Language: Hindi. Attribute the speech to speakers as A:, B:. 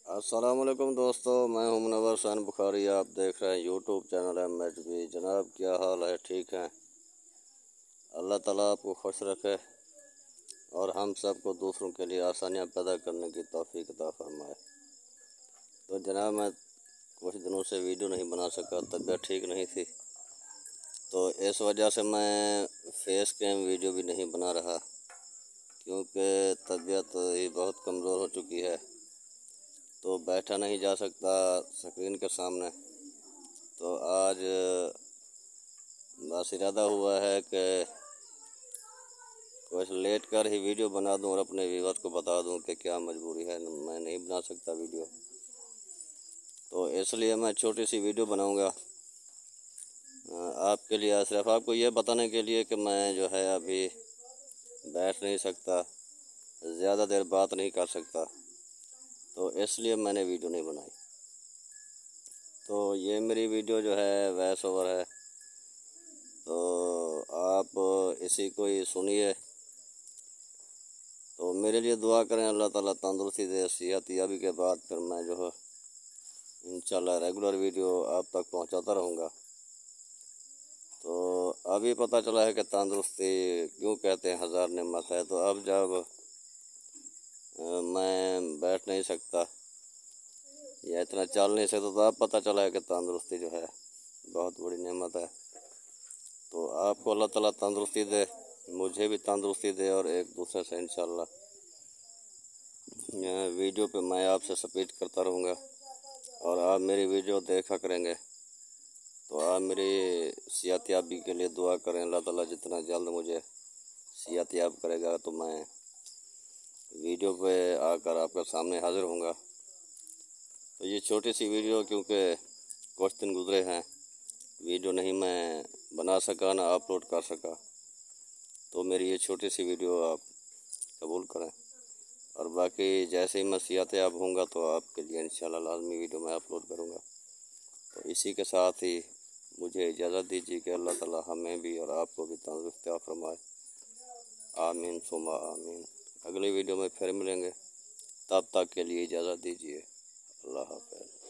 A: अस्सलामुअलैकुम दोस्तों, मैं हूं मुनव्वर हुसैन बुखारी। आप देख रहे हैं यूट्यूब चैनल MHB। जनाब, क्या हाल है? ठीक हैं? अल्लाह ताला आपको खुश रखे और हम सबको दूसरों के लिए आसानियां पैदा करने की तौफीक अता फरमाए। तो जनाब, मैं कुछ दिनों से वीडियो नहीं बना सका, तबीयत ठीक नहीं थी, तो इस वजह से मैं फेस कैम वीडियो भी नहीं बना रहा, क्योंकि तबीयत ही बहुत कमज़ोर हो चुकी है। तो बैठा नहीं जा सकता स्क्रीन के सामने। तो आज बस इरादा हुआ है कि कुछ लेट कर ही वीडियो बना दूं और अपने व्यूअर्स को बता दूं कि क्या मजबूरी है, मैं नहीं बना सकता वीडियो। तो इसलिए मैं छोटी सी वीडियो बनाऊंगा आपके लिए, सिर्फ आपको ये बताने के लिए कि मैं जो है अभी बैठ नहीं सकता, ज़्यादा देर बात नहीं कर सकता, तो इसलिए मैंने वीडियो नहीं बनाई। तो ये मेरी वीडियो जो है वॉइस ओवर है, तो आप इसी को ही सुनिए। तो मेरे लिए दुआ करें, अल्लाह ताला तंदुरुस्ती दे, सेहत याबी के बाद फिर मैं जो है इंशाल्लाह रेगुलर वीडियो आप तक पहुंचाता रहूँगा। तो अभी पता चला है कि तंदुरुस्ती क्यों कहते हैं हज़ार नेमत है। तो अब जब मैं बैठ नहीं सकता या इतना चल नहीं सकता, तो अब पता चला है कि तंदुरुस्ती जो है बहुत बड़ी नेमत है। तो आपको अल्लाह ताला तंदुरुस्ती दे, मुझे भी तंदुरुस्ती दे, और एक दूसरे से इंशाल्लाह वीडियो पे मैं आपसे सपोर्ट करता रहूँगा और आप मेरी वीडियो देखा करेंगे। तो आप मेरी सेहत याबी के लिए दुआ करें। अल्लाह ताला जितना जल्द मुझे सेहत याब करेगा तो मैं वीडियो पे आकर आपके सामने हाज़िर होऊंगा। तो ये छोटी सी वीडियो, क्योंकि कुछ दिन गुजरे हैं वीडियो नहीं मैं बना सका ना अपलोड कर सका, तो मेरी ये छोटी सी वीडियो आप कबूल करें। और बाकी जैसे ही मैं सेहत याब होऊंगा तो आपके लिए इंशाल्लाह लाजमी वीडियो मैं अपलोड करूँगा। तो इसी के साथ ही मुझे इजाज़त दीजिए कि अल्लाह ताला हमें भी और आपको भी तंदुरुस्ती अता फरमाए। आमीन सुम्मा आमीन। अगली वीडियो में फिर मिलेंगे, तब तक के लिए इजाज़त दीजिए। अल्लाह हाफ़िज़।